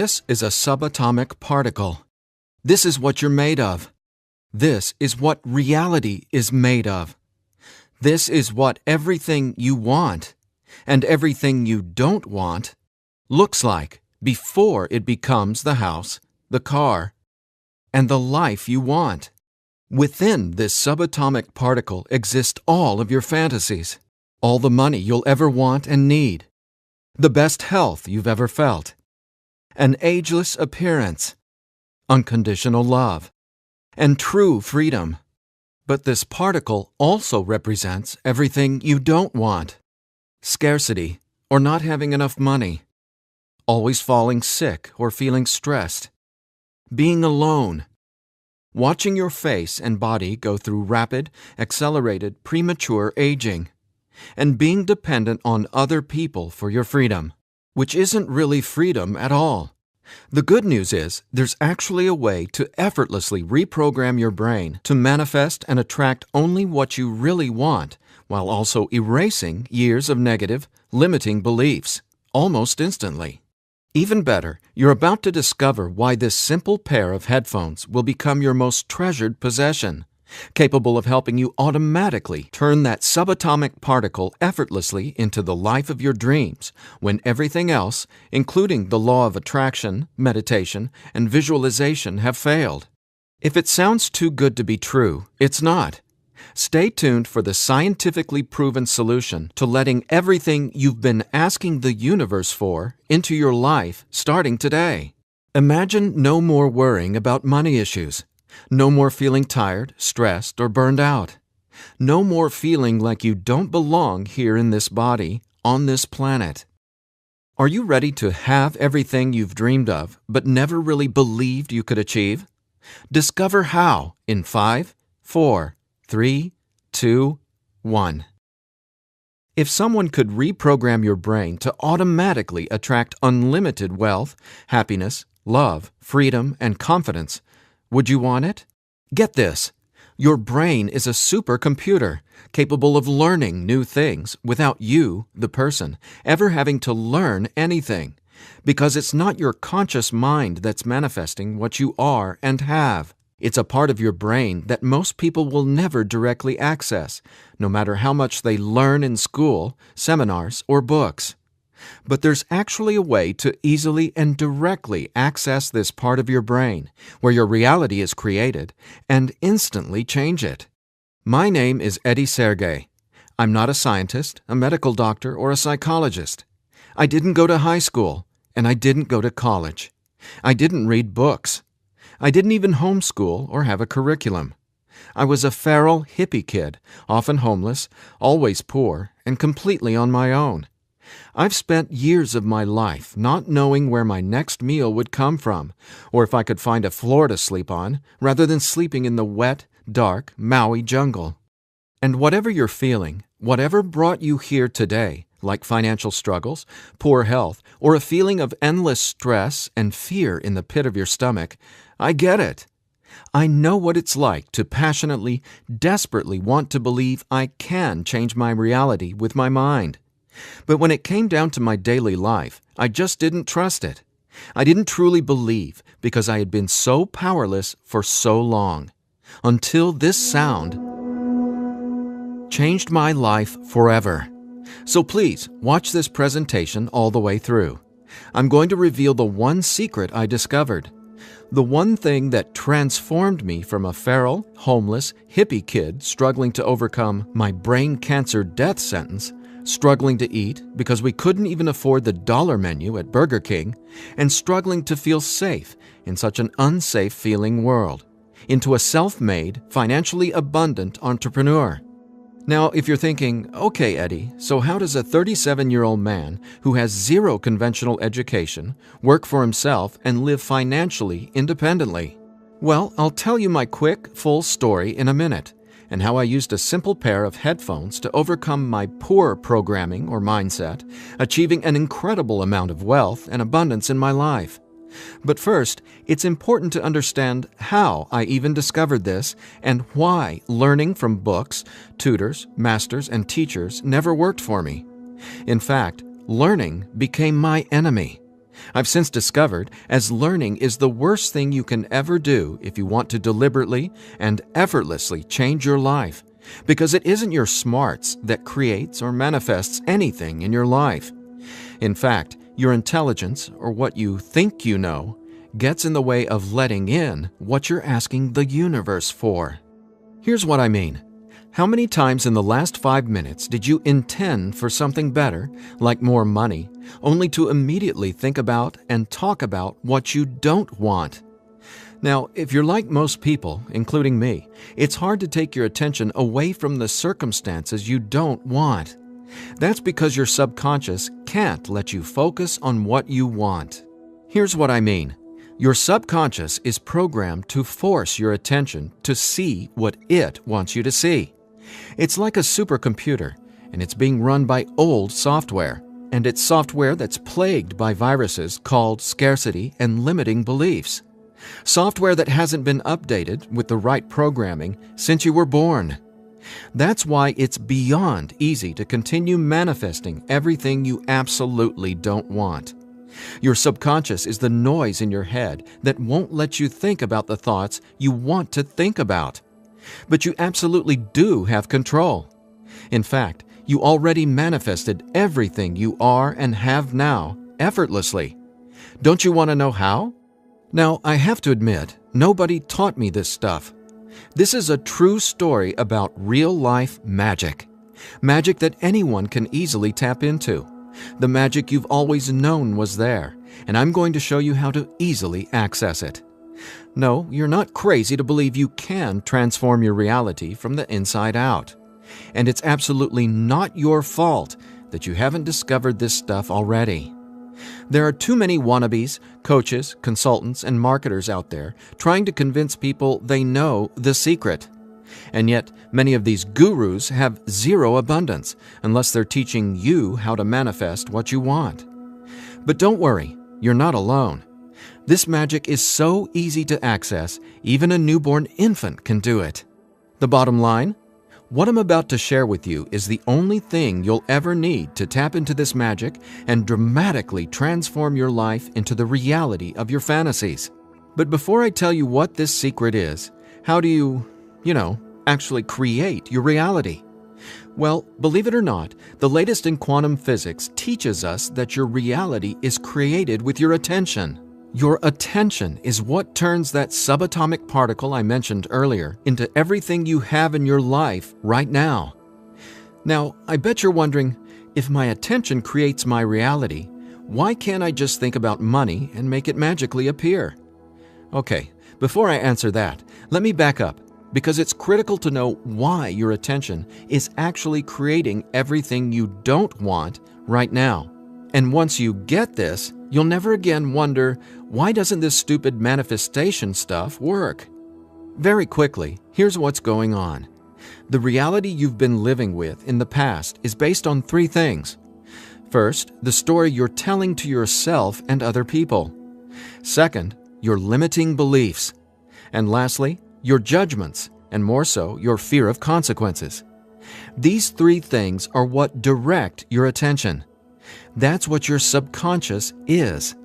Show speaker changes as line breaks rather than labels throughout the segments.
This is a subatomic particle. This is what you're made of. This is what reality is made of. This is what everything you want and everything you don't want looks like before it becomes the house, the car, and the life you want. Within this subatomic particle exist all of your fantasies, all the money you'll ever want and need, the best health you've ever felt, an ageless appearance, unconditional love, and true freedom. But this particle also represents everything you don't want: scarcity or not having enough money, always falling sick or feeling stressed, being alone, watching your face and body go through rapid, accelerated, premature aging, and being dependent on other people for your freedom, which isn't really freedom at all. The good news is there's actually a way to effortlessly reprogram your brain to manifest and attract only what you really want, while also erasing years of negative, limiting beliefs, almost instantly. Even better, you're about to discover why this simple pair of headphones will become your most treasured possession, capable of helping you automatically turn that subatomic particle effortlessly into the life of your dreams when everything else, including the law of attraction, meditation, and visualization, have failed. If it sounds too good to be true, it's not. Stay tuned for the scientifically proven solution to letting everything you've been asking the universe for into your life starting today. Imagine no more worrying about money issues. No more feeling tired, stressed, or burned out. No more feeling like you don't belong here in this body, on this planet. Are you ready to have everything you've dreamed of but never really believed you could achieve? Discover how in 5, 4, 3, 2, 1. If someone could reprogram your brain to automatically attract unlimited wealth, happiness, love, freedom, and confidence, would you want it? Get this. Your brain is a supercomputer capable of learning new things without you, the person, ever having to learn anything, because it's not your conscious mind that's manifesting what you are and have. It's a part of your brain that most people will never directly access, no matter how much they learn in school, seminars, or books. But there's actually a way to easily and directly access this part of your brain, where your reality is created, and instantly change it. My name is Eddie Sergey. I'm not a scientist, a medical doctor, or a psychologist. I didn't go to high school, and I didn't go to college. I didn't read books. I didn't even homeschool or have a curriculum. I was a feral hippie kid, often homeless, always poor, and completely on my own. I've spent years of my life not knowing where my next meal would come from, or if I could find a floor to sleep on, rather than sleeping in the wet, dark Maui jungle. And whatever you're feeling, whatever brought you here today, like financial struggles, poor health, or a feeling of endless stress and fear in the pit of your stomach, I get it. I know what it's like to passionately, desperately want to believe I can change my reality with my mind. But when it came down to my daily life, I just didn't trust it. I didn't truly believe because I had been so powerless for so long. Until this sound changed my life forever. So please, watch this presentation all the way through. I'm going to reveal the one secret I discovered. The one thing that transformed me from a feral, homeless, hippie kid struggling to overcome my brain cancer death sentence, struggling to eat because we couldn't even afford the dollar menu at Burger King, and struggling to feel safe in such an unsafe-feeling world, into a self-made, financially abundant entrepreneur. Now, if you're thinking, okay, Eddie, so how does a 37-year-old man who has zero conventional education work for himself and live financially independently? Well, I'll tell you my quick, full story in a minute, and how I used a simple pair of headphones to overcome my poor programming or mindset, achieving an incredible amount of wealth and abundance in my life. But first, it's important to understand how I even discovered this and why learning from books, tutors, masters, and teachers never worked for me. In fact, learning became my enemy. I've since discovered as learning is the worst thing you can ever do if you want to deliberately and effortlessly change your life, because it isn't your smarts that creates or manifests anything in your life. In fact, your intelligence, or what you think you know, gets in the way of letting in what you're asking the universe for. Here's what I mean. How many times in the last 5 minutes did you intend for something better, like more money, only to immediately think about and talk about what you don't want? Now, if you're like most people, including me, it's hard to take your attention away from the circumstances you don't want. That's because your subconscious can't let you focus on what you want. Here's what I mean. Your subconscious is programmed to force your attention to see what it wants you to see. It's like a supercomputer, and it's being run by old software, and it's software that's plagued by viruses called scarcity and limiting beliefs. Software that hasn't been updated with the right programming since you were born. That's why it's beyond easy to continue manifesting everything you absolutely don't want. Your subconscious is the noise in your head that won't let you think about the thoughts you want to think about. But you absolutely do have control. In fact, you already manifested everything you are and have now effortlessly. Don't you want to know how? Now, I have to admit, nobody taught me this stuff. This is a true story about real-life magic. Magic that anyone can easily tap into. The magic you've always known was there, and I'm going to show you how to easily access it. No, you're not crazy to believe you can transform your reality from the inside out. And it's absolutely not your fault that you haven't discovered this stuff already. There are too many wannabes, coaches, consultants, and marketers out there trying to convince people they know the secret. And yet, many of these gurus have zero abundance unless they're teaching you how to manifest what you want. But don't worry, you're not alone. This magic is so easy to access, even a newborn infant can do it. The bottom line? What I'm about to share with you is the only thing you'll ever need to tap into this magic and dramatically transform your life into the reality of your fantasies. But before I tell you what this secret is, how do you, actually create your reality? Well, believe it or not, the latest in quantum physics teaches us that your reality is created with your attention. Your attention is what turns that subatomic particle I mentioned earlier into everything you have in your life right now. Now, I bet you're wondering, if my attention creates my reality, why can't I just think about money and make it magically appear? Okay, before I answer that, let me back up, because it's critical to know why your attention is actually creating everything you don't want right now. And once you get this, you'll never again wonder, why doesn't this stupid manifestation stuff work? Very quickly, here's what's going on. The reality you've been living with in the past is based on 3 things. First, the story you're telling to yourself and other people. Second, your limiting beliefs. And lastly, your judgments, and more so, your fear of consequences. These 3 things are what direct your attention. That's what your subconscious is.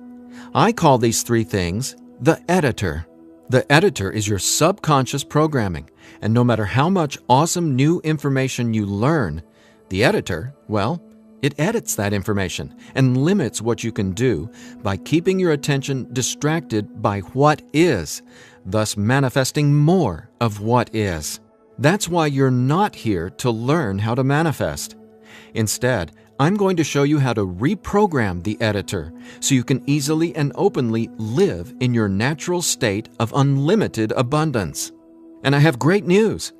I call these 3 things the editor. The editor is your subconscious programming, and no matter how much awesome new information you learn, the editor, well, it edits that information and limits what you can do by keeping your attention distracted by what is, thus manifesting more of what is. That's why you're not here to learn how to manifest. Instead, I'm going to show you how to reprogram the editor so you can easily and openly live in your natural state of unlimited abundance. And I have great news.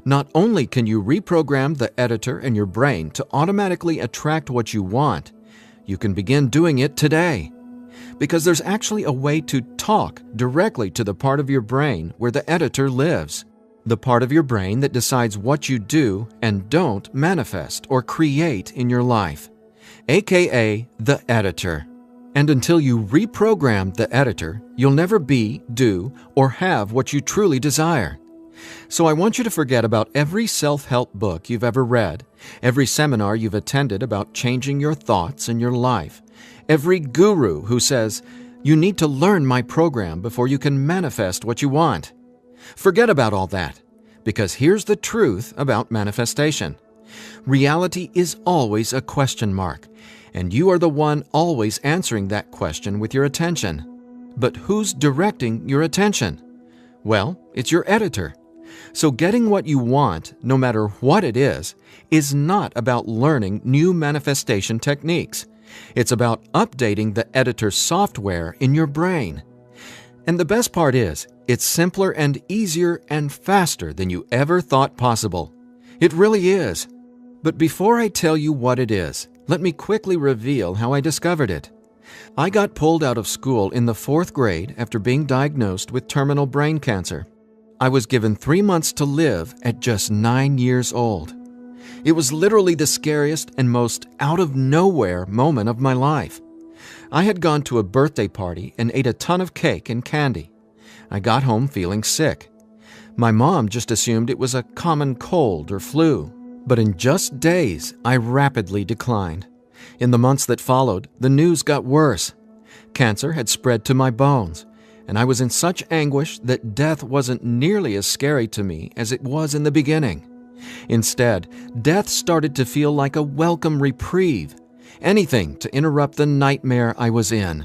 Not only can you reprogram the editor in your brain to automatically attract what you want, you can begin doing it today. Because there's actually a way to talk directly to the part of your brain where the editor lives. The part of your brain that decides what you do and don't manifest or create in your life, aka the editor. And until you reprogram the editor, you'll never be, do, or have what you truly desire. So I want you to forget about every self-help book you've ever read, every seminar you've attended about changing your thoughts and your life, Every guru who says, "You need to learn my program before you can manifest what you want." Forget about all that, because here's the truth about manifestation. Reality is always a question mark, and you are the one always answering that question with your attention. But who's directing your attention? Well, it's your editor. So getting what you want, no matter what it is not about learning new manifestation techniques. It's about updating the editor's software in your brain. And the best part is, it's simpler and easier and faster than you ever thought possible. It really is. But before I tell you what it is, let me quickly reveal how I discovered it. I got pulled out of school in the 4th grade after being diagnosed with terminal brain cancer. I was given 3 months to live at just 9 years old. It was literally the scariest and most out-of-nowhere moment of my life. I had gone to a birthday party and ate a ton of cake and candy. I got home feeling sick. My mom just assumed it was a common cold or flu. But in just days, I rapidly declined. In the months that followed, the news got worse. Cancer had spread to my bones, and I was in such anguish that death wasn't nearly as scary to me as it was in the beginning. Instead, death started to feel like a welcome reprieve, anything to interrupt the nightmare I was in.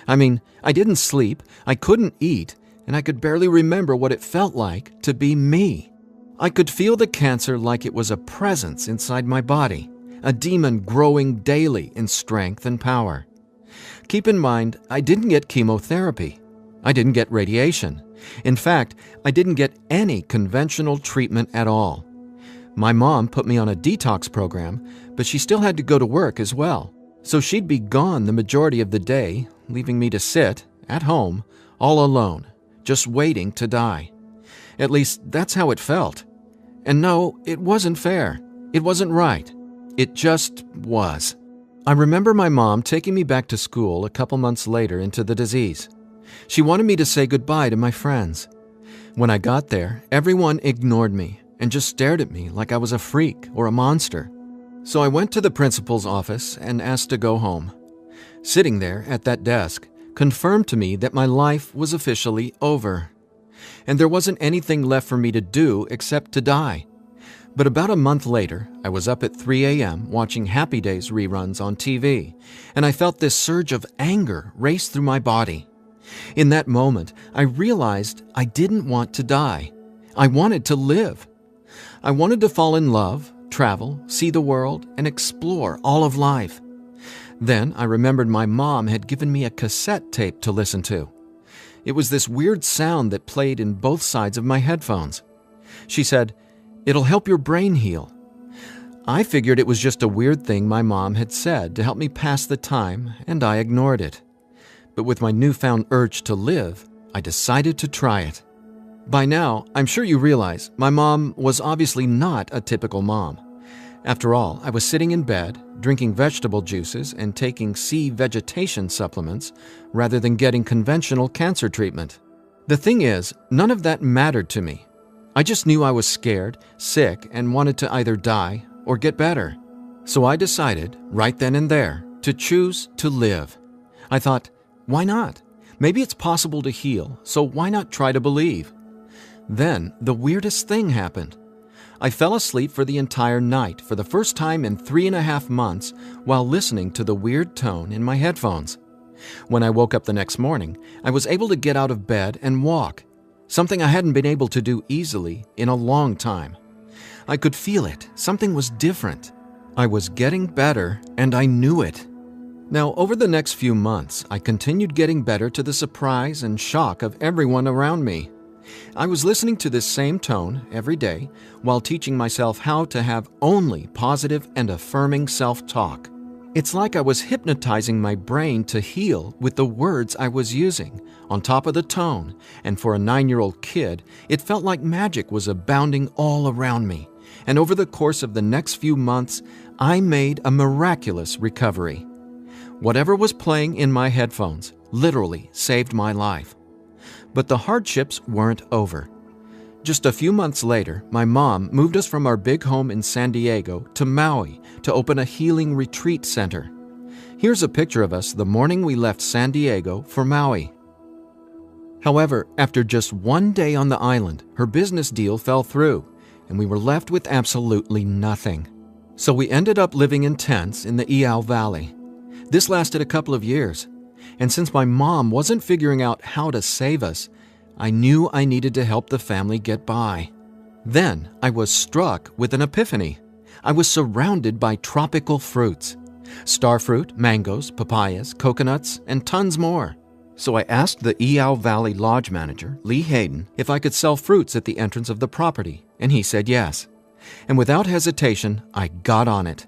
I mean, I didn't sleep, I couldn't eat, and I could barely remember what it felt like to be me. I could feel the cancer like it was a presence inside my body, a demon growing daily in strength and power. Keep in mind, I didn't get chemotherapy. I didn't get radiation. In fact, I didn't get any conventional treatment at all. My mom put me on a detox program, but she still had to go to work as well. So she'd be gone the majority of the day, leaving me to sit, at home, all alone, just waiting to die. At least, that's how it felt. And no, it wasn't fair. It wasn't right. It just was. I remember my mom taking me back to school a couple months later into the disease. She wanted me to say goodbye to my friends. When I got there, everyone ignored me and just stared at me like I was a freak or a monster. So I went to the principal's office and asked to go home. Sitting there at that desk confirmed to me that my life was officially over. And there wasn't anything left for me to do except to die. But about a month later, I was up at 3 a.m. watching Happy Days reruns on TV, and I felt this surge of anger race through my body. In that moment, I realized I didn't want to die. I wanted to live. I wanted to fall in love, travel, see the world, and explore all of life. Then I remembered my mom had given me a cassette tape to listen to. It was this weird sound that played in both sides of my headphones. She said, "It'll help your brain heal." I figured it was just a weird thing my mom had said to help me pass the time, and I ignored it. But with my newfound urge to live, I decided to try it. By now, I'm sure you realize my mom was obviously not a typical mom. After all, I was sitting in bed, drinking vegetable juices and taking vegetation supplements rather than getting conventional cancer treatment. The thing is, none of that mattered to me. I just knew I was scared, sick, and wanted to either die or get better. So I decided, right then and there, to choose to live. I thought, why not? Maybe it's possible to heal, so why not try to believe? Then, the weirdest thing happened. I fell asleep for the entire night for the first time in 3.5 months while listening to the weird tone in my headphones. When I woke up the next morning, I was able to get out of bed and walk, something I hadn't been able to do easily in a long time. I could feel it. Something was different. I was getting better, and I knew it. Now, over the next few months, I continued getting better to the surprise and shock of everyone around me. I was listening to this same tone every day while teaching myself how to have only positive and affirming self-talk. It's like I was hypnotizing my brain to heal with the words I was using, on top of the tone, and for a 9-year-old kid, it felt like magic was abounding all around me. And over the course of the next few months, I made a miraculous recovery. Whatever was playing in my headphones literally saved my life. But the hardships weren't over. Just a few months later, my mom moved us from our big home in San Diego to Maui to open a healing retreat center. Here's a picture of us the morning we left San Diego for Maui. However, after just one day on the island, her business deal fell through, and we were left with absolutely nothing. So we ended up living in tents in the Iao Valley. This lasted a couple of years, and since my mom wasn't figuring out how to save us, I knew I needed to help the family get by. Then I was struck with an epiphany. I was surrounded by tropical fruits: starfruit, mangoes, papayas, coconuts, and tons more. So I asked the Iao Valley Lodge manager, Lee Hayden, if I could sell fruits at the entrance of the property, and he said yes. And without hesitation, I got on it.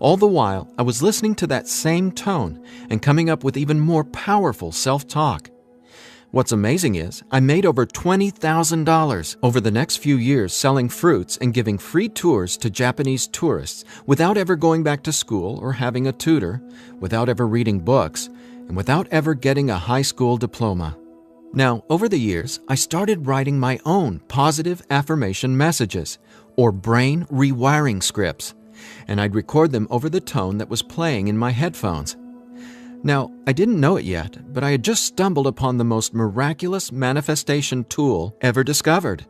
All the while, I was listening to that same tone and coming up with even more powerful self-talk. What's amazing is I made over $20,000 over the next few years selling fruits and giving free tours to Japanese tourists without ever going back to school or having a tutor, without ever reading books, and without ever getting a high school diploma. Now, over the years, I started writing my own positive affirmation messages, or brain rewiring scripts, and I'd record them over the tone that was playing in my headphones. Now, I didn't know it yet, but I had just stumbled upon the most miraculous manifestation tool ever discovered.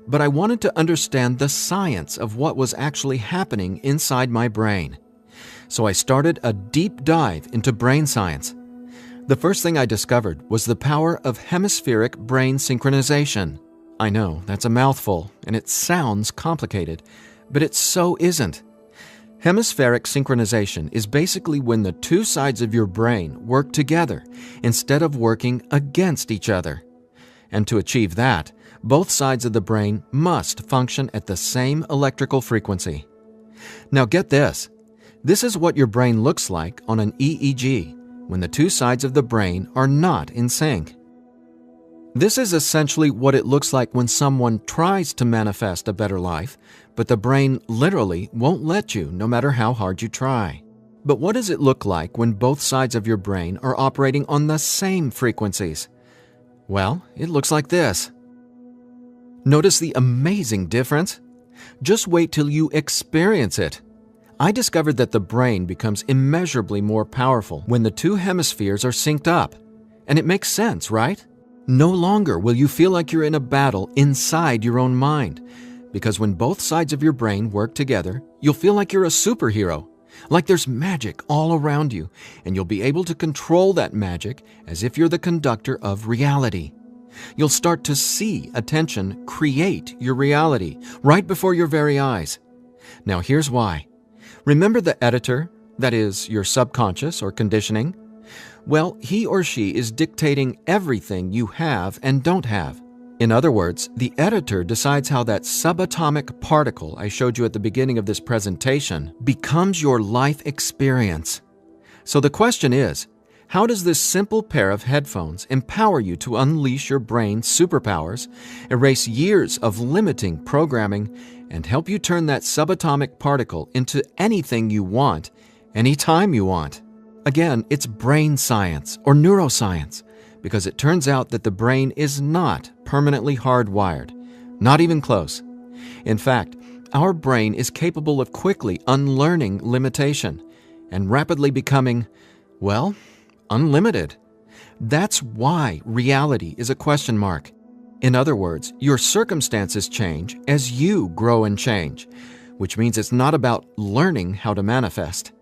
But I wanted to understand the science of what was actually happening inside my brain. So I started a deep dive into brain science. The first thing I discovered was the power of hemispheric brain synchronization. I know, that's a mouthful, and it sounds complicated, but it so isn't. Hemispheric synchronization is basically when the two sides of your brain work together instead of working against each other. And to achieve that, both sides of the brain must function at the same electrical frequency. Now get this. This is what your brain looks like on an EEG when the two sides of the brain are not in sync. This is essentially what it looks like when someone tries to manifest a better life, but the brain literally won't let you no matter how hard you try. But what does it look like when both sides of your brain are operating on the same frequencies? Well, it looks like this. Notice the amazing difference? Just wait till you experience it. I discovered that the brain becomes immeasurably more powerful when the two hemispheres are synced up. And it makes sense, right? No longer will you feel like you're in a battle inside your own mind, because when both sides of your brain work together, you'll feel like you're a superhero, like there's magic all around you, and you'll be able to control that magic as if you're the conductor of reality. You'll start to see attention create your reality right before your very eyes. Now here's why. Remember the editor, that is, your subconscious or conditioning? Well, he or she is dictating everything you have and don't have. In other words, the editor decides how that subatomic particle I showed you at the beginning of this presentation becomes your life experience. So the question is, how does this simple pair of headphones empower you to unleash your brain's superpowers, erase years of limiting programming, and help you turn that subatomic particle into anything you want, anytime you want? Again, it's brain science or neuroscience, because it turns out that the brain is not permanently hardwired, not even close. In fact, our brain is capable of quickly unlearning limitation and rapidly becoming, well, unlimited. That's why reality is a question mark. In other words, your circumstances change as you grow and change, which means it's not about learning how to manifest.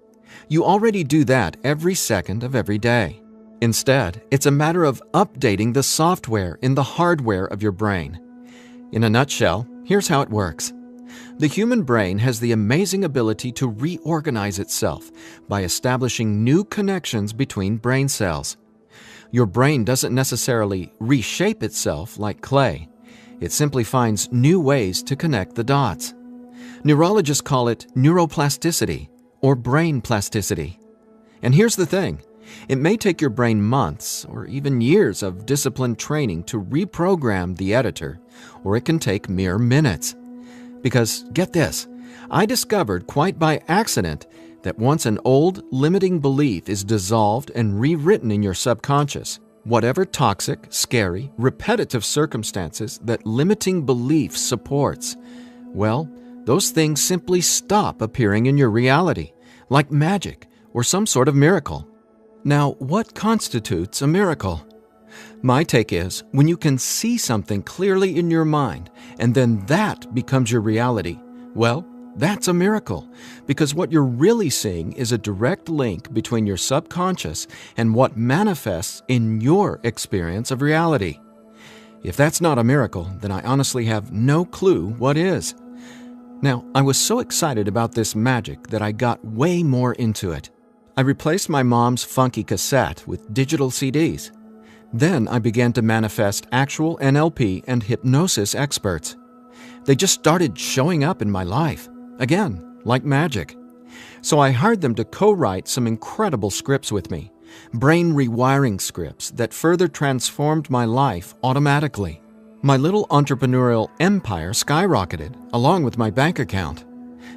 You already do that every second of every day. Instead, it's a matter of updating the software in the hardware of your brain. In a nutshell, here's how it works. The human brain has the amazing ability to reorganize itself by establishing new connections between brain cells. Your brain doesn't necessarily reshape itself like clay. It simply finds new ways to connect the dots. Neurologists call it neuroplasticity or brain plasticity. And here's the thing. It may take your brain months or even years of disciplined training to reprogram the editor, or it can take mere minutes. Because, get this, I discovered quite by accident that once an old, limiting belief is dissolved and rewritten in your subconscious, whatever toxic, scary, repetitive circumstances that limiting belief supports, well, those things simply stop appearing in your reality, like magic, or some sort of miracle. Now, what constitutes a miracle? My take is when you can see something clearly in your mind and then that becomes your reality, well, that's a miracle, because what you're really seeing is a direct link between your subconscious and what manifests in your experience of reality. If that's not a miracle, then I honestly have no clue what is. Now, I was so excited about this magic that I got way more into it. I replaced my mom's funky cassette with digital CDs. Then I began to manifest actual NLP and hypnosis experts. They just started showing up in my life, again, like magic. So I hired them to co-write some incredible scripts with me, brain rewiring scripts that further transformed my life automatically. My little entrepreneurial empire skyrocketed, along with my bank account.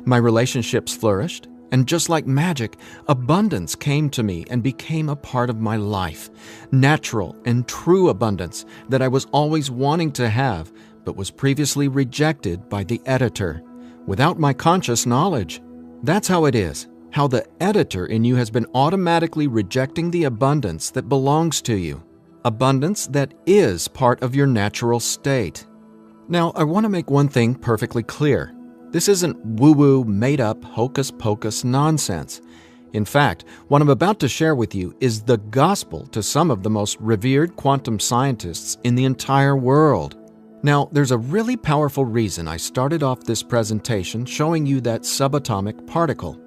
My relationships flourished, and just like magic, abundance came to me and became a part of my life. Natural and true abundance that I was always wanting to have, but was previously rejected by the editor, without my conscious knowledge. That's how it is, how the editor in you has been automatically rejecting the abundance that belongs to you. Abundance that is part of your natural state. Now, I want to make one thing perfectly clear. This isn't woo-woo, made-up, hocus-pocus nonsense. In fact, what I'm about to share with you is the gospel to some of the most revered quantum scientists in the entire world. Now, there's a really powerful reason I started off this presentation showing you that subatomic particle.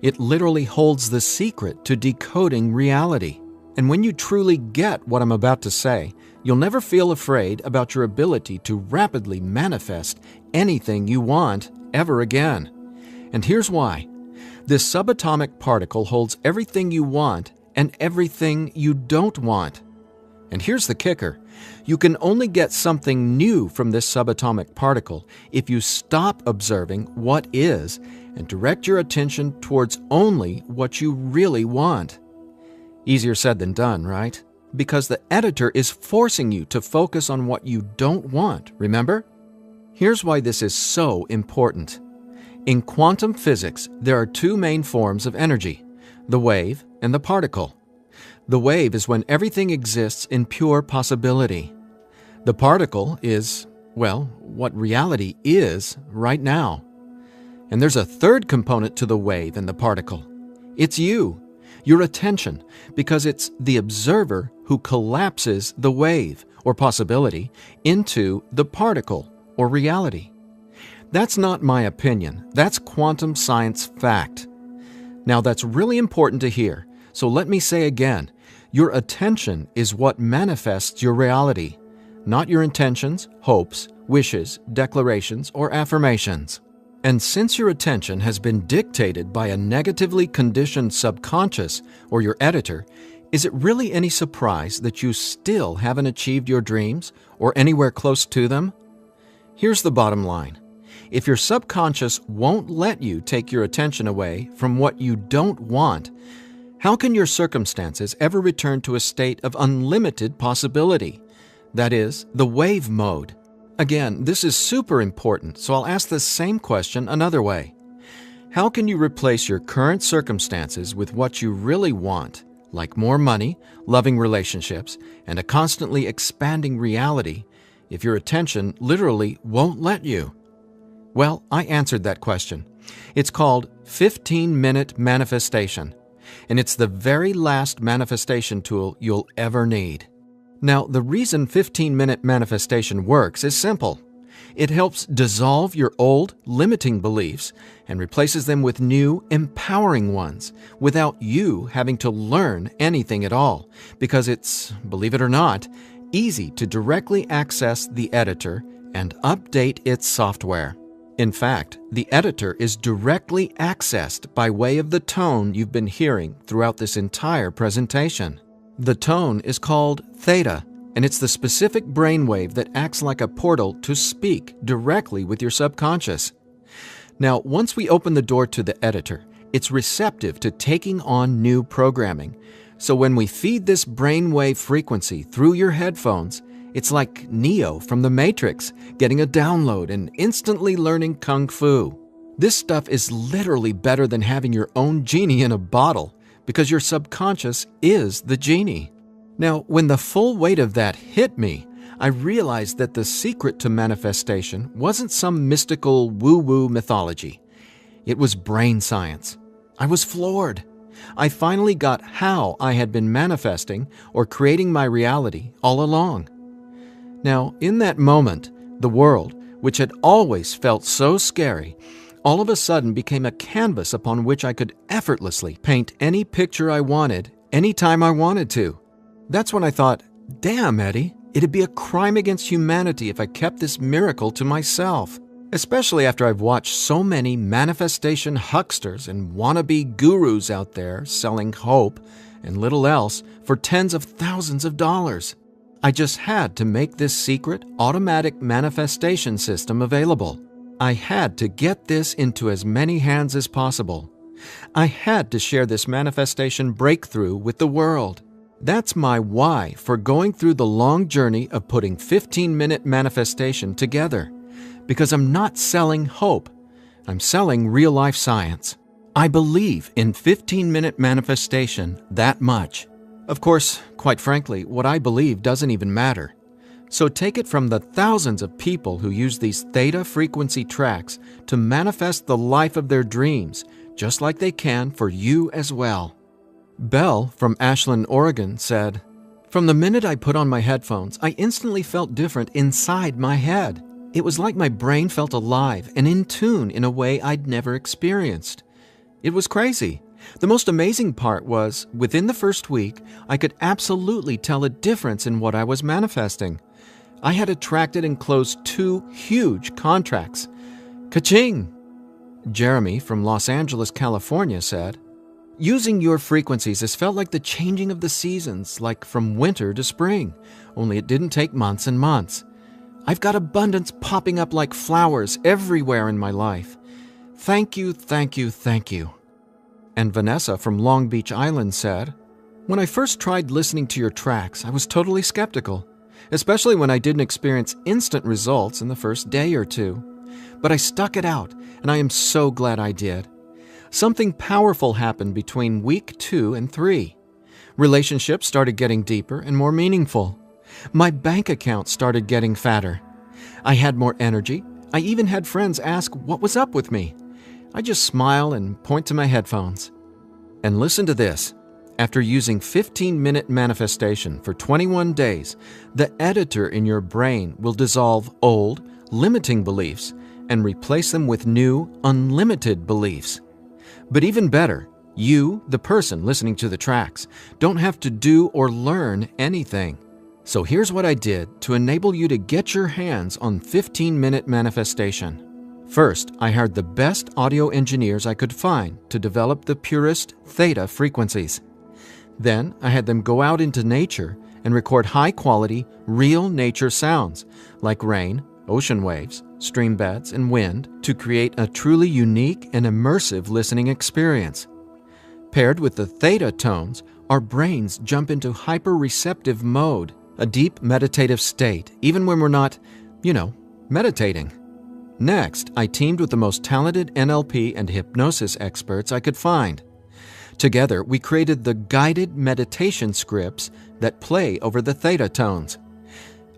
It literally holds the secret to decoding reality. And when you truly get what I'm about to say, you'll never feel afraid about your ability to rapidly manifest anything you want ever again. And here's why. This subatomic particle holds everything you want and everything you don't want. And here's the kicker. You can only get something new from this subatomic particle if you stop observing what is and direct your attention towards only what you really want. Easier said than done, right? Because the editor is forcing you to focus on what you don't want, remember? Here's why this is so important. In quantum physics, there are two main forms of energy, the wave and the particle. The wave is when everything exists in pure possibility. The particle is, well, what reality is right now. And there's a third component to the wave and the particle. It's you. Your attention, because it's the observer who collapses the wave, or possibility, into the particle, or reality. That's not my opinion. That's quantum science fact. Now that's really important to hear, so let me say again, your attention is what manifests your reality, not your intentions, hopes, wishes, declarations, or affirmations. And since your attention has been dictated by a negatively conditioned subconscious or your editor, is it really any surprise that you still haven't achieved your dreams or anywhere close to them? Here's the bottom line. If your subconscious won't let you take your attention away from what you don't want, how can your circumstances ever return to a state of unlimited possibility? That is, the wave mode. Again, this is super important, so I'll ask the same question another way. How can you replace your current circumstances with what you really want, like more money, loving relationships, and a constantly expanding reality, if your attention literally won't let you? Well, I answered that question. It's called 15-minute manifestation, and it's the very last manifestation tool you'll ever need. Now, the reason 15-minute manifestation works is simple. It helps dissolve your old, limiting beliefs and replaces them with new, empowering ones without you having to learn anything at all, because it's, believe it or not, easy to directly access the editor and update its software. In fact, the editor is directly accessed by way of the tone you've been hearing throughout this entire presentation. The tone is called theta, and it's the specific brainwave that acts like a portal to speak directly with your subconscious. Now, once we open the door to the editor, it's receptive to taking on new programming. So when we feed this brainwave frequency through your headphones, it's like Neo from the Matrix getting a download and instantly learning Kung Fu. This stuff is literally better than having your own genie in a bottle. because your subconscious is the genie. Now, when the full weight of that hit me, I realized that the secret to manifestation wasn't some mystical woo-woo mythology. It was brain science. I was floored. I finally got how I had been manifesting or creating my reality all along. Now, in that moment, the world, which had always felt so scary, all of a sudden became a canvas upon which I could effortlessly paint any picture I wanted, anytime I wanted to. That's when I thought, damn, Eddie, it'd be a crime against humanity if I kept this miracle to myself. Especially after I've watched so many manifestation hucksters and wannabe gurus out there selling hope and little else for tens of thousands of dollars. I just had to make this secret, automatic manifestation system available. I had to get this into as many hands as possible. I had to share this manifestation breakthrough with the world. That's my why for going through the long journey of putting 15-minute manifestation together. Because I'm not selling hope. I'm selling real-life science. I believe in 15-minute manifestation that much. Of course, quite frankly, what I believe doesn't even matter. So take it from the thousands of people who use these theta frequency tracks to manifest the life of their dreams, just like they can for you as well. Belle from Ashland, Oregon said, "From the minute I put on my headphones, I instantly felt different inside my head. It was like my brain felt alive and in tune in a way I'd never experienced. It was crazy. The most amazing part was, within the first week, I could absolutely tell a difference in what I was manifesting. I had attracted and closed 2 huge contracts. Ka-ching!" Jeremy from Los Angeles, California said, "Using your frequencies has felt like the changing of the seasons, like from winter to spring, only it didn't take months and months. I've got abundance popping up like flowers everywhere in my life. Thank you, thank you, thank you." And Vanessa from Long Beach Island said, "When I first tried listening to your tracks, I was totally skeptical, especially when I didn't experience instant results in the first day or 2. But I stuck it out, and I am so glad I did. Something powerful happened between week 2 and 3. Relationships started getting deeper and more meaningful. My bank account started getting fatter. I had more energy. I even had friends ask what was up with me. I just smile and point to my headphones. And listen to this. After using 15-minute manifestation for 21 days, the editor in your brain will dissolve old, limiting beliefs and replace them with new, unlimited beliefs. But even better, you, the person listening to the tracks, don't have to do or learn anything. So here's what I did to enable you to get your hands on 15-minute manifestation. First, I hired the best audio engineers I could find to develop the purest theta frequencies. Then, I had them go out into nature and record high-quality, real nature sounds like rain, ocean waves, stream beds, and wind to create a truly unique and immersive listening experience. Paired with the theta tones, our brains jump into hyper-receptive mode, a deep meditative state, even when we're not, meditating. Next, I teamed with the most talented NLP and hypnosis experts I could find. Together, we created the guided meditation scripts that play over the theta tones.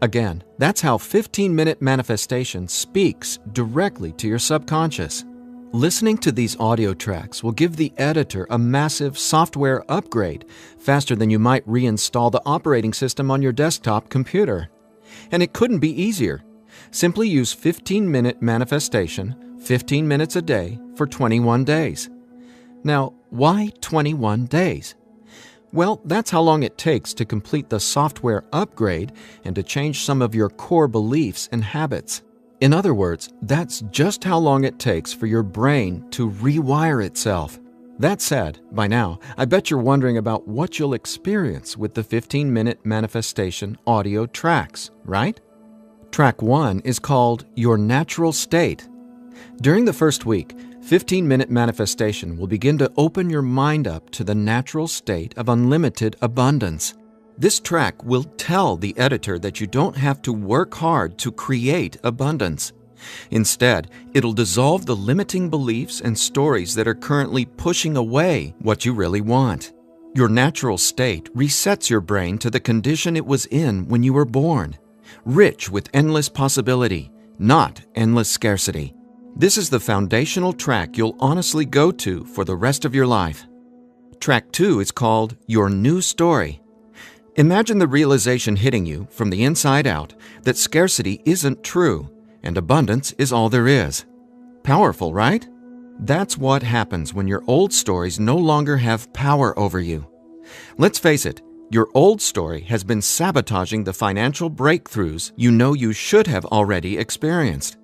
Again, that's how 15-minute manifestation speaks directly to your subconscious. Listening to these audio tracks will give the editor a massive software upgrade faster than you might reinstall the operating system on your desktop computer. And it couldn't be easier. Simply use 15-minute manifestation, 15 minutes a day for 21 days. Now, why 21 days? Well, that's how long it takes to complete the software upgrade and to change some of your core beliefs and habits. In other words, that's just how long it takes for your brain to rewire itself. That said, by now, I bet you're wondering about what you'll experience with the 15-minute manifestation audio tracks, right? Track 1 is called Your Natural State. During the first week, 15-minute manifestation will begin to open your mind up to the natural state of unlimited abundance. This track will tell the editor that you don't have to work hard to create abundance. Instead, it'll dissolve the limiting beliefs and stories that are currently pushing away what you really want. Your natural state resets your brain to the condition it was in when you were born, rich with endless possibility, not endless scarcity. This is the foundational track you'll honestly go to for the rest of your life. Track 2 is called Your New Story. Imagine the realization hitting you from the inside out that scarcity isn't true and abundance is all there is. Powerful, right? That's what happens when your old stories no longer have power over you. Let's face it, your old story has been sabotaging the financial breakthroughs you know you should have already experienced.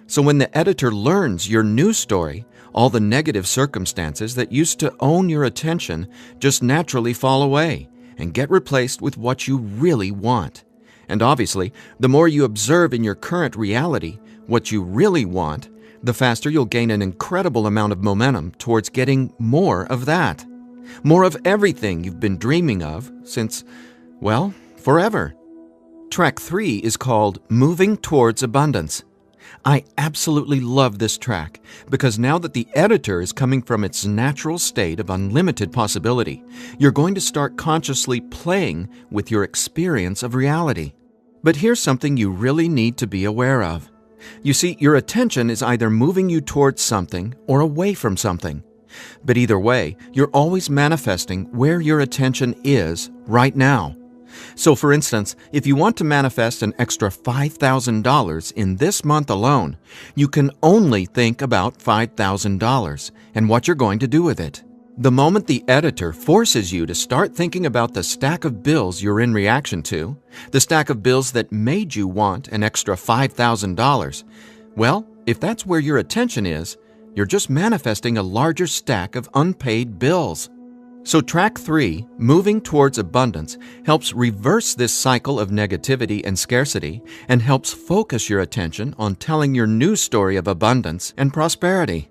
So when the editor learns your new story, all the negative circumstances that used to own your attention just naturally fall away and get replaced with what you really want. And obviously, the more you observe in your current reality what you really want, the faster you'll gain an incredible amount of momentum towards getting more of that. More of everything you've been dreaming of since, well, forever. Track 3 is called Moving Towards Abundance. I absolutely love this track because now that the editor is coming from its natural state of unlimited possibility, you're going to start consciously playing with your experience of reality. But here's something you really need to be aware of. You see, your attention is either moving you towards something or away from something. But either way, you're always manifesting where your attention is right now. So for instance, if you want to manifest an extra $5,000 in this month alone, you can only think about $5,000 and what you're going to do with it. The moment the editor forces you to start thinking about the stack of bills you're in reaction to, the stack of bills that made you want an extra $5,000, well, if that's where your attention is, you're just manifesting a larger stack of unpaid bills. So track 3, Moving Towards Abundance, helps reverse this cycle of negativity and scarcity and helps focus your attention on telling your new story of abundance and prosperity.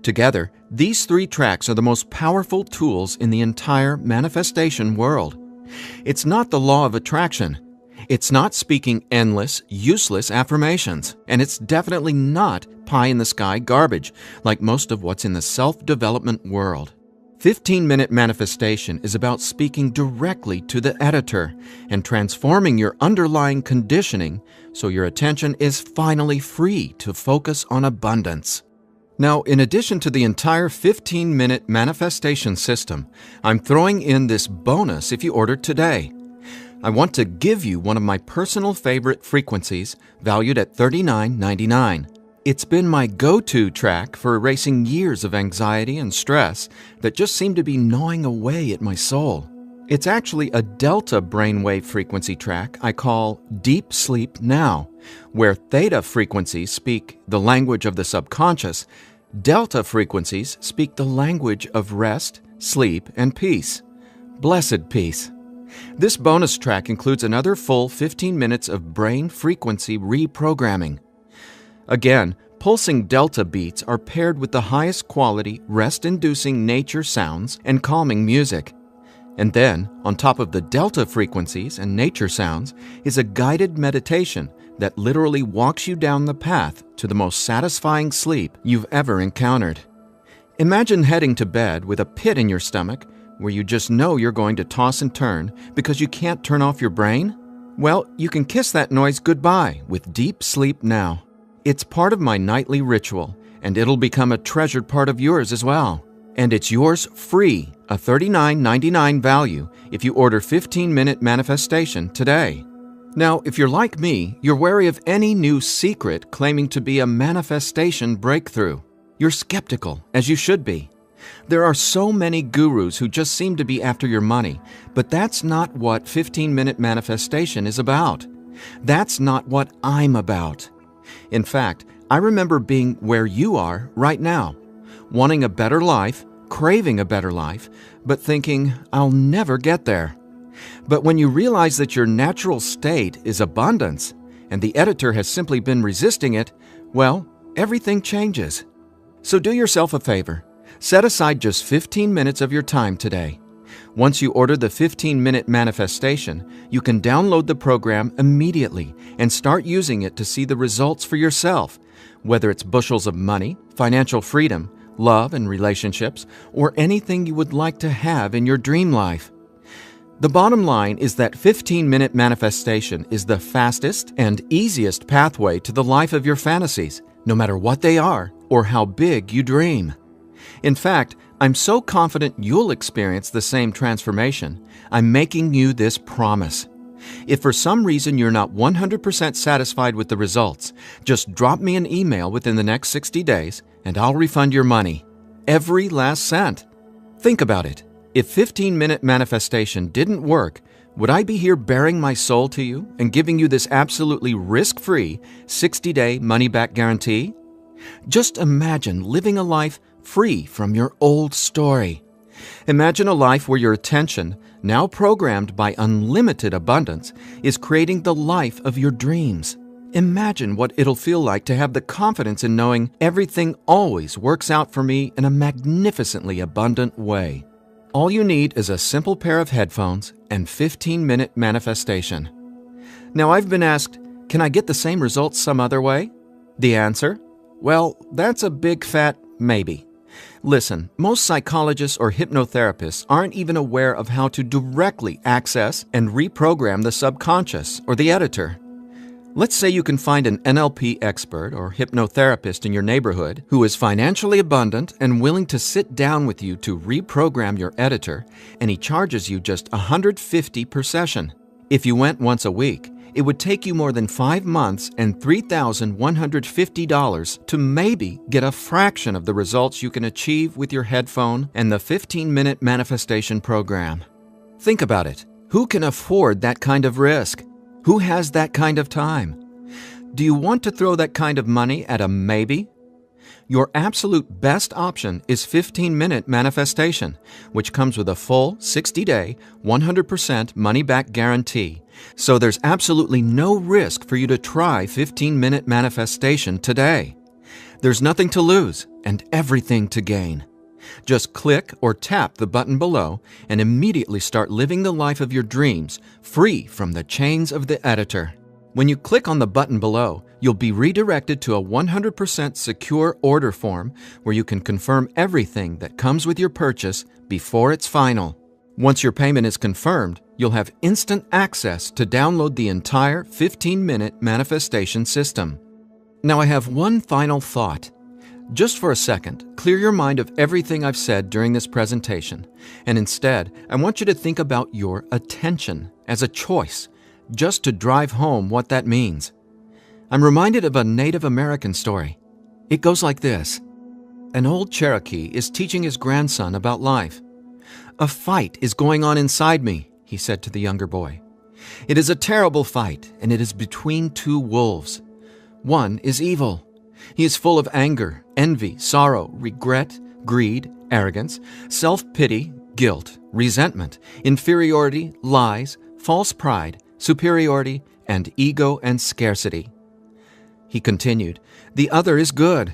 Together, these 3 tracks are the most powerful tools in the entire manifestation world. It's not the law of attraction. It's not speaking endless, useless affirmations. And it's definitely not pie-in-the-sky garbage like most of what's in the self-development world. 15-minute manifestation is about speaking directly to the editor and transforming your underlying conditioning so your attention is finally free to focus on abundance. Now, in addition to the entire 15-minute manifestation system, I'm throwing in this bonus if you order today. I want to give you one of my personal favorite frequencies valued at $39.99. It's been my go-to track for erasing years of anxiety and stress that just seem to be gnawing away at my soul. It's actually a delta brainwave frequency track I call Deep Sleep Now, where theta frequencies speak the language of the subconscious, delta frequencies speak the language of rest, sleep, and peace. Blessed peace. This bonus track includes another full 15 minutes of brain frequency reprogramming. Again, pulsing delta beats are paired with the highest quality, rest-inducing nature sounds and calming music. And then, on top of the delta frequencies and nature sounds, is a guided meditation that literally walks you down the path to the most satisfying sleep you've ever encountered. Imagine heading to bed with a pit in your stomach where you just know you're going to toss and turn because you can't turn off your brain? Well, you can kiss that noise goodbye with Deep Sleep Now. It's part of my nightly ritual, and it'll become a treasured part of yours as well. And it's yours free, a $39.99 value, if you order 15-minute manifestation today. Now, if you're like me, you're wary of any new secret claiming to be a manifestation breakthrough. You're skeptical, as you should be. There are so many gurus who just seem to be after your money, but that's not what 15-minute manifestation is about. That's not what I'm about. In fact, I remember being where you are right now, wanting a better life, craving a better life, but thinking, I'll never get there. But when you realize that your natural state is abundance, and the editor has simply been resisting it, well, everything changes. So do yourself a favor. Set aside just 15 minutes of your time today. Once you order the 15-minute manifestation, you can download the program immediately and start using it to see the results for yourself, whether it's bushels of money, financial freedom, love and relationships, or anything you would like to have in your dream life. The bottom line is that 15-minute manifestation is the fastest and easiest pathway to the life of your fantasies, no matter what they are or how big you dream. In fact, I'm so confident you'll experience the same transformation, I'm making you this promise. If for some reason you're not 100% satisfied with the results, just drop me an email within the next 60 days and I'll refund your money. Every last cent. Think about it. If 15-minute manifestation didn't work, would I be here bearing my soul to you and giving you this absolutely risk-free 60-day money-back guarantee? Just imagine living a life free from your old story. Imagine a life where your attention, now programmed by unlimited abundance, is creating the life of your dreams. Imagine what it'll feel like to have the confidence in knowing everything always works out for me in a magnificently abundant way. All you need is a simple pair of headphones and 15-minute manifestation. Now, I've been asked, can I get the same results some other way? The answer? Well, that's a big fat maybe. Listen, most psychologists or hypnotherapists aren't even aware of how to directly access and reprogram the subconscious or the editor. Let's say you can find an NLP expert or hypnotherapist in your neighborhood who is financially abundant and willing to sit down with you to reprogram your editor, and he charges you just $150 per session. If you went once a week, it would take you more than 5 months and $3,150 to maybe get a fraction of the results you can achieve with your headphone and the 15-minute manifestation program. Think about it. Who can afford that kind of risk? Who has that kind of time? Do you want to throw that kind of money at a maybe? Your absolute best option is 15-minute manifestation, which comes with a full 60-day, 100% money-back guarantee. So there's absolutely no risk for you to try 15-minute manifestation today. There's nothing to lose and everything to gain. Just click or tap the button below and immediately start living the life of your dreams, free from the chains of the editor. When you click on the button below, you'll be redirected to a 100% secure order form where you can confirm everything that comes with your purchase before it's final. Once your payment is confirmed, you'll have instant access to download the entire 15-minute manifestation system. Now I have one final thought. Just for a second, clear your mind of everything I've said during this presentation, and instead, I want you to think about your attention as a choice, just to drive home what that means. I'm reminded of a Native American story. It goes like this. An old Cherokee is teaching his grandson about life. "A fight is going on inside me," he said to the younger boy. "It is a terrible fight, and it is between two wolves. One is evil. He is full of anger, envy, sorrow, regret, greed, arrogance, self-pity, guilt, resentment, inferiority, lies, false pride, superiority, and ego and scarcity." He continued, "The other is good.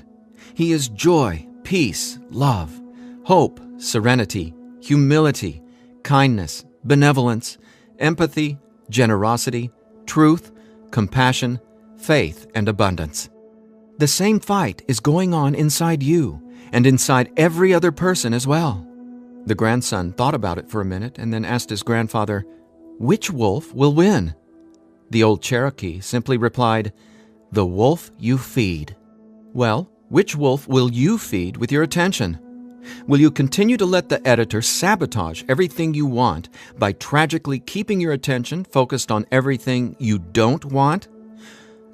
He is joy, peace, love, hope, serenity, humility, kindness, benevolence, empathy, generosity, truth, compassion, faith, and abundance. The same fight is going on inside you and inside every other person as well." The grandson thought about it for a minute and then asked his grandfather, "Which wolf will win?" The old Cherokee simply replied, "The wolf you feed." Well, which wolf will you feed with your attention? Will you continue to let the editor sabotage everything you want by tragically keeping your attention focused on everything you don't want?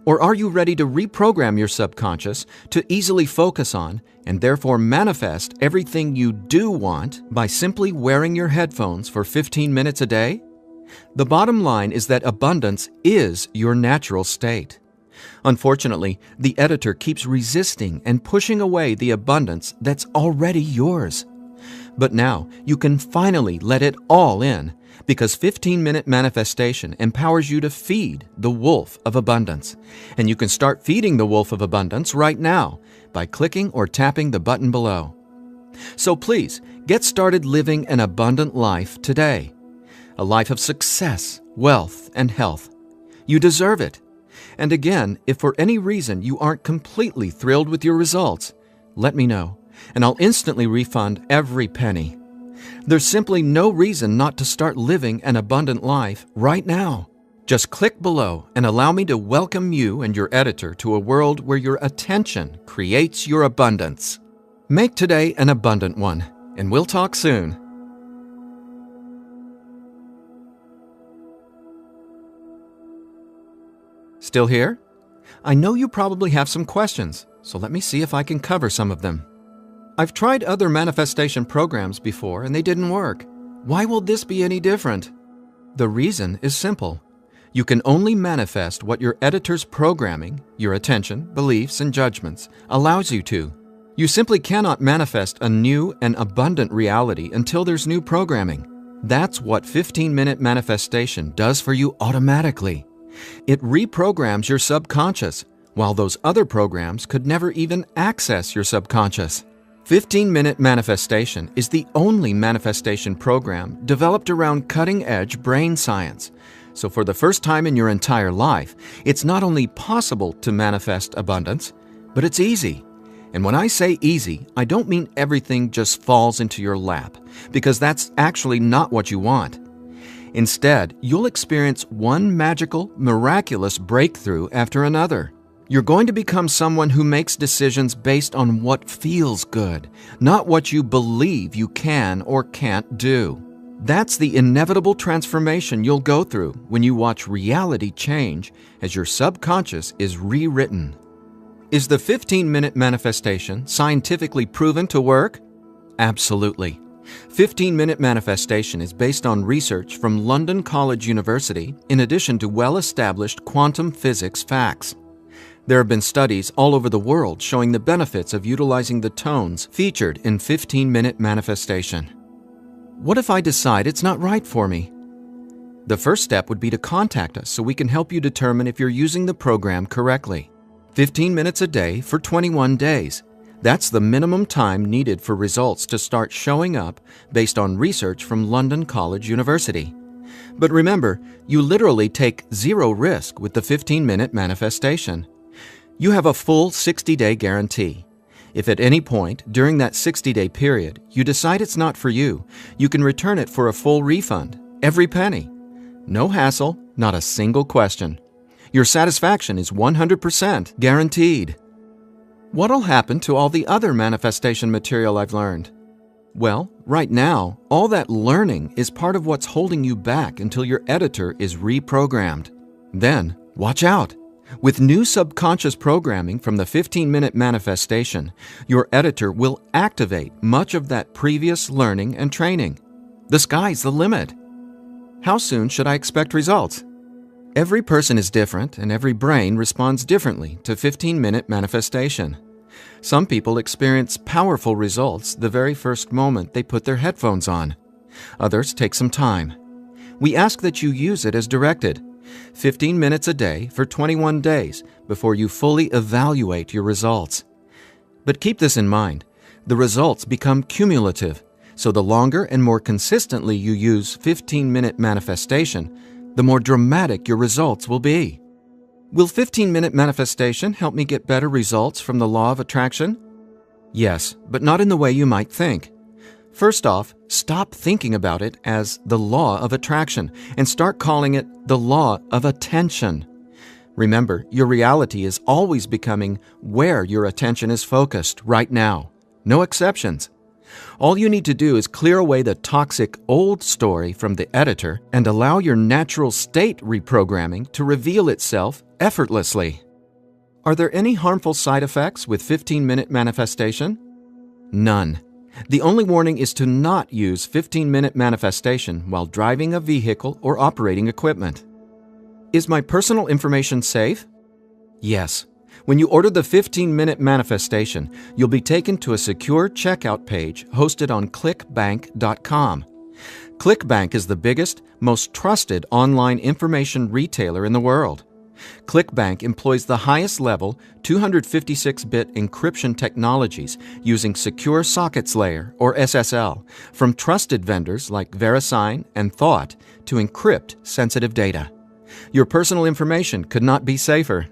Or are you ready to reprogram your subconscious to easily focus on and therefore manifest everything you do want by simply wearing your headphones for 15 minutes a day? The bottom line is that abundance is your natural state. Unfortunately, the editor keeps resisting and pushing away the abundance that's already yours. But now you can finally let it all in, because 15-minute manifestation empowers you to feed the wolf of abundance. And you can start feeding the wolf of abundance right now by clicking or tapping the button below. So please, get started living an abundant life today. A life of success, wealth, and health. You deserve it. And again, if for any reason you aren't completely thrilled with your results, let me know. and I'll instantly refund every penny. There's simply no reason not to start living an abundant life right now. Just click below and allow me to welcome you and your editor to a world where your attention creates your abundance. Make today an abundant one, and we'll talk soon. Still here? I know you probably have some questions, so let me see if I can cover some of them. I've tried other manifestation programs before and they didn't work. Why will this be any different? The reason is simple. You can only manifest what your editor's programming, your attention, beliefs, and judgments allows you to. You simply cannot manifest a new and abundant reality until there's new programming. That's what 15-minute manifestation does for you automatically. It reprograms your subconscious, while those other programs could never even access your subconscious. 15-minute manifestation is the only manifestation program developed around cutting-edge brain science. So for the first time in your entire life, it's not only possible to manifest abundance, but it's easy. And when I say easy, I don't mean everything just falls into your lap, because that's actually not what you want. Instead, you'll experience one magical, miraculous breakthrough after another. You're going to become someone who makes decisions based on what feels good, not what you believe you can or can't do. That's the inevitable transformation you'll go through when you watch reality change as your subconscious is rewritten. Is the 15-minute manifestation scientifically proven to work? Absolutely. 15-minute manifestation is based on research from London College University in addition to well-established quantum physics facts. There have been studies all over the world showing the benefits of utilizing the tones featured in 15-minute manifestation. What if I decide it's not right for me? The first step would be to contact us so we can help you determine if you're using the program correctly. 15 minutes a day for 21 days. That's the minimum time needed for results to start showing up based on research from London College University. But remember, you literally take zero risk with the 15-minute manifestation. You have a full 60-day guarantee. If at any point during that 60-day period you decide it's not for you, you can return it for a full refund, every penny. No hassle, not a single question. Your satisfaction is 100% guaranteed. What'll happen to all the other manifestation material I've learned? Well, right now, all that learning is part of what's holding you back until your editor is reprogrammed. Then, watch out! With new subconscious programming from the 15-minute manifestation, your editor will activate much of that previous learning and training. The sky's the limit. How soon should I expect results? Every person is different and every brain responds differently to 15-minute manifestation. Some people experience powerful results the very first moment they put their headphones on. Others take some time. We ask that you use it as directed. 15 minutes a day for 21 days before you fully evaluate your results. But keep this in mind, the results become cumulative, so the longer and more consistently you use 15-minute manifestation, the more dramatic your results will be. Will 15-minute manifestation help me get better results from the law of attraction? Yes, but not in the way you might think. First off, stop thinking about it as the law of attraction and start calling it the law of attention. Remember, your reality is always becoming where your attention is focused right now. No exceptions. All you need to do is clear away the toxic old story from the editor and allow your natural state reprogramming to reveal itself effortlessly. Are there any harmful side effects with 15-minute manifestation? None. The only warning is to not use 15-minute manifestation while driving a vehicle or operating equipment. Is my personal information safe? Yes. When you order the 15-minute manifestation, you'll be taken to a secure checkout page hosted on clickbank.com. ClickBank is the biggest, most trusted online information retailer in the world. ClickBank employs the highest level 256-bit encryption technologies using Secure Sockets Layer, or SSL, from trusted vendors like VeriSign and Thought to encrypt sensitive data. Your personal information could not be safer.